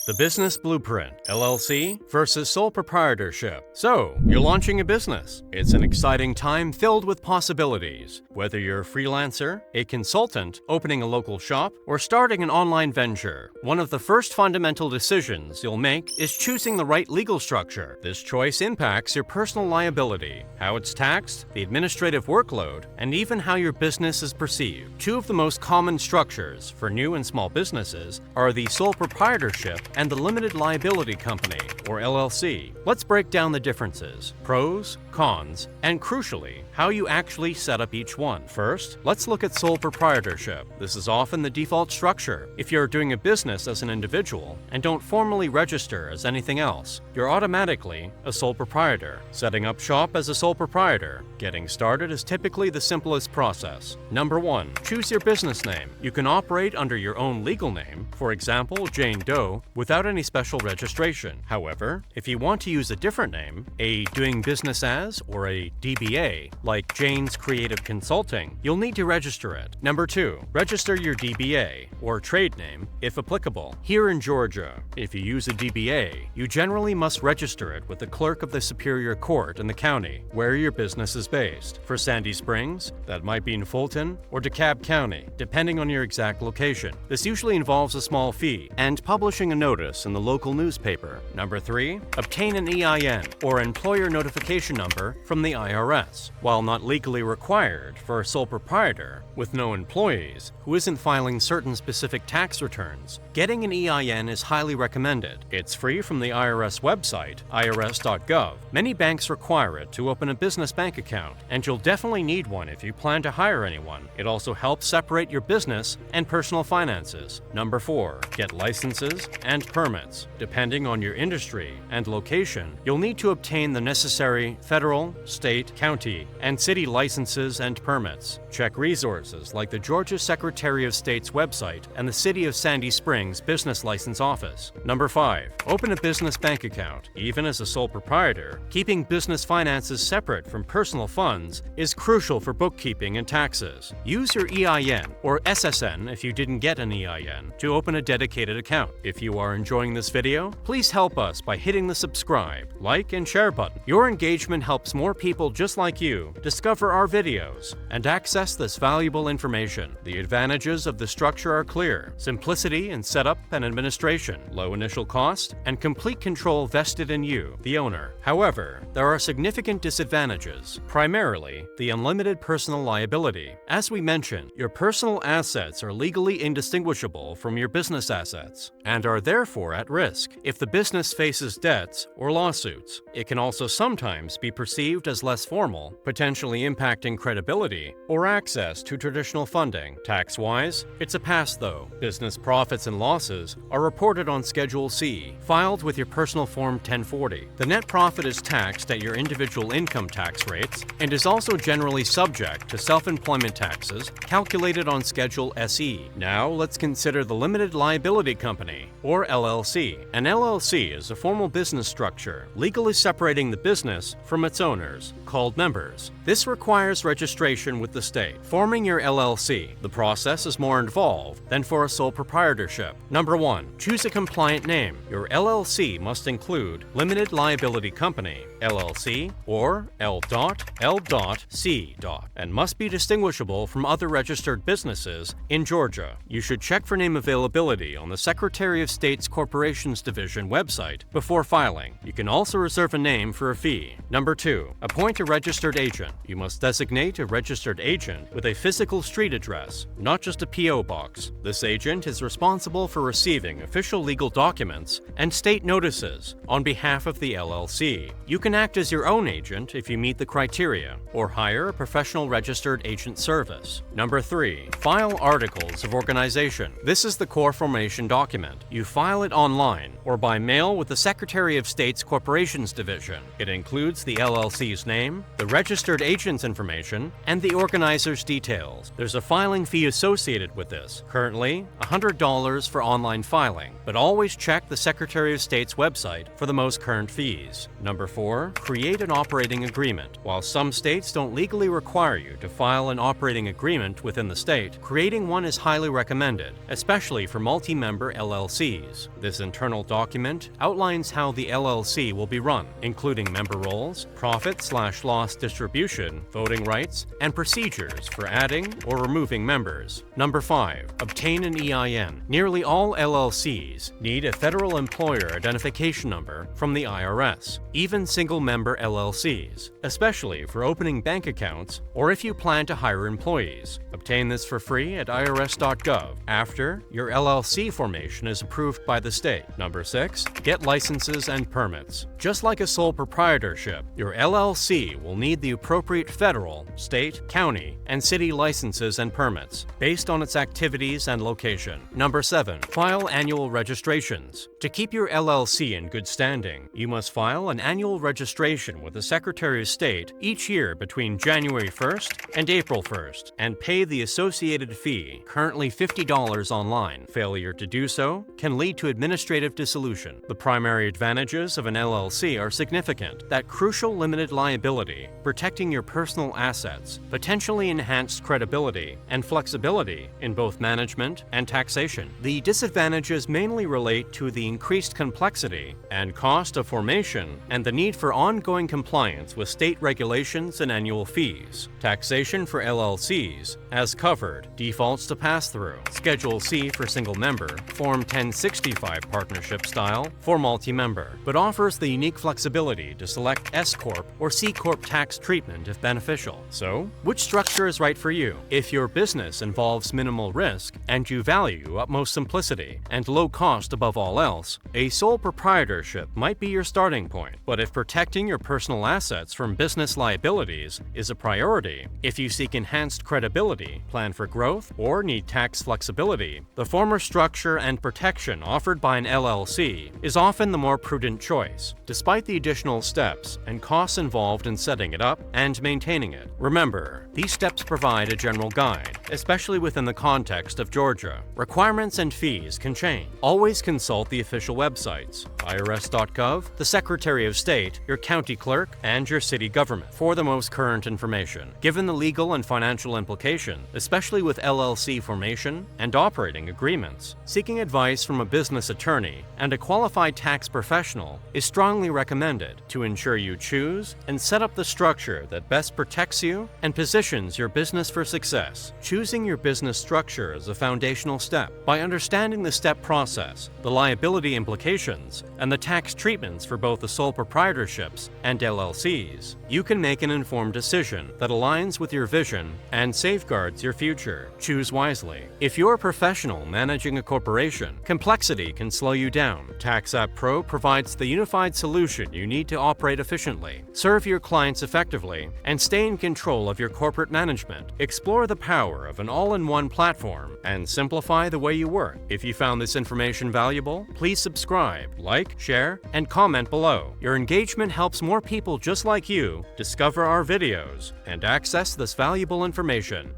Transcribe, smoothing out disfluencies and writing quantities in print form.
The Business Blueprint, LLC versus Sole Proprietorship. So, you're launching a business. It's an exciting time filled with possibilities. Whether you're a freelancer, a consultant, opening a local shop, or starting an online venture, one of the first fundamental decisions you'll make is choosing the right legal structure. This choice impacts your personal liability, how it's taxed, the administrative workload, and even how your business is perceived. Two of the most common structures for new and small businesses are the sole proprietorship and the Limited Liability Company, or LLC. Let's break down the differences, pros, cons, and crucially, how you actually set up each one. First, let's look at sole proprietorship. This is often the default structure. If you're doing a business as an individual and don't formally register as anything else, you're automatically a sole proprietor. Setting up shop as a sole proprietor. Getting started is typically the simplest process. Number 1. Choose your business name. You can operate under your own legal name, for example, Jane Doe, without any special registration. However, if you want to use a different name, a doing business as or a DBA, like Jane's Creative Consulting, you'll need to register it. Number 2. Register your DBA, or trade name, if applicable. Here in Georgia, if you use a DBA, you generally must register it with the clerk of the Superior Court in the county where your business is based. For Sandy Springs, that might be in Fulton or DeKalb County, depending on your exact location. This usually involves a small fee and publishing a notice in the local newspaper. Number 3. Obtain an EIN, or employer notification number, from the IRS. While not legally required for a sole proprietor with no employees who isn't filing certain specific tax returns, getting an EIN is highly recommended. It's free from the IRS website, irs.gov. Many banks require it to open a business bank account, and you'll definitely need one if you plan to hire anyone. It also helps separate your business and personal finances. Number 4. Get licenses and permits. Depending on your industry and location, you'll need to obtain the necessary federal, state, county, and city licenses and permits. Check resources like the Georgia Secretary of State's website and the City of Sandy Springs Business License Office. Number 5. Open a business bank account. Even as a sole proprietor, keeping business finances separate from personal funds is crucial for bookkeeping and taxes. Use your EIN, or SSN if you didn't get an EIN, to open a dedicated account. If you are enjoying this video, please help us by hitting the subscribe, like, and share button. Your engagement helps more people just like you discover our videos and access this valuable information. The advantages of the structure are clear: simplicity in setup and administration, low initial cost, and complete control vested in you, the owner. However, there are significant disadvantages, primarily the unlimited personal liability. As we mentioned, your personal assets are legally indistinguishable from your business assets and are therefore at risk if the business faces debts or lawsuits. It can also sometimes be perceived as less formal, potentially impacting credibility or access to traditional funding. Tax-wise, it's a pass though. Business profits and losses are reported on Schedule C, filed with your personal Form 1040. The net profit is taxed at your individual income tax rates and is also generally subject to self-employment taxes calculated on Schedule SE. Now let's consider the Limited Liability Company, or LLC. An LLC is a formal business structure, legally separating the business from its owners, called members. This requires registration with the state. Forming your LLC, the process is more involved than for a sole proprietorship. Number 1. Choose a compliant name. Your LLC must include Limited Liability Company, LLC, or L.C. and must be distinguishable from other registered businesses in Georgia. You should check for name availability on the Secretary of State's Corporations Division website before filing. You can also reserve a name for a fee. Number 2. Appoint a registered agent. You must designate a registered agent with a physical street address, not just a P.O. box. This agent is responsible for receiving official legal documents and state notices on behalf of the LLC. You can act as your own agent if you meet the criteria, or hire a professional registered agent service. Number 3. File articles of organization. This is the core formation document. You file it online or by mail with the Secretary of State's Corporations Division. It includes the LLC's name, the registered agent's information, and the organizer's details. There's a filing fee associated with this, currently $100 for online filing, but always check the Secretary of State's website for the most current fees. Number 4, create an operating agreement. While some states don't legally require you to file an operating agreement within the state, creating one is highly recommended, especially for multi-member LLCs. This internal document outlines how the LLC will be run, including member roles, profit/loss distribution, voting rights, and procedures for adding or removing members. Number 5, obtain an EIN. Nearly all LLCs need a federal employer identification number from the IRS, even single-member LLCs, especially for opening bank accounts or if you plan to hire employees. Obtain this for free at irs.gov after your LLC formation is approved by the state. Number 6, get licenses and permits. Just like a sole proprietorship, your LLC will need the appropriate federal, state, county, and city licenses and permits based on its activities and location. Number 7, file annual registrations. To keep your LLC in good standing, you must file an annual registration with the Secretary of State each year between January 1st and April 1st and pay the associated fee, currently $50 online. Failure to do so can lead to administrative dissolution. The primary advantages of an LLC are significant: that crucial limited liability, protecting your personal assets, potentially enhanced credibility, and flexibility in both management and taxation. The disadvantages mainly relate to the increased complexity and cost of formation and the need for ongoing compliance with state regulations and annual fees. Taxation for LLCs, as covered, defaults to pass-through. Schedule C for single member, Form 1065 partnership style for multi-member, but offers the unique flexibility to select S Corp or C Corp tax treatment if beneficial. So, which structure is right for you? If your business involves minimal risk and you value utmost simplicity and low cost above all else, a sole proprietorship might be your starting point. But if protecting your personal assets from business liabilities is a priority, if you seek enhanced credibility, plan for growth, or need tax flexibility, the former structure and protection offered by an LLC is often the more prudent choice, despite the additional steps and costs involved in setting it up and maintaining it. Remember, these steps provide a general guide, especially within the context of Georgia. Requirements and fees can change. Always consult the official websites, irs.gov, the Secretary of State, your county clerk, and your city government for the most current information. Given the legal and financial implication, especially with LLC formation and operating agreements, seeking advice from a business attorney and a qualified tax professional is strongly recommended to ensure you choose and set up the structure that best protects you and positions your business for success. Choosing your business structure is a foundational step. By understanding the step process, the liability implications, and the tax treatments for both the sole proprietorships and LLCs, you can make an informed decision that aligns with your vision and safeguards your future. Choose wisely. If you're a professional managing a corporation, complexity can slow you down. TAAX App Pro provides the unified solution you need to operate efficiently, serve your clients effectively, and stay in control of your corporate management. Explore the power of an all-in-one platform and simplify the way you work. If you found this information valuable, please subscribe, like, share, and comment below. Your engagement helps more people just like you discover our videos and access this valuable information.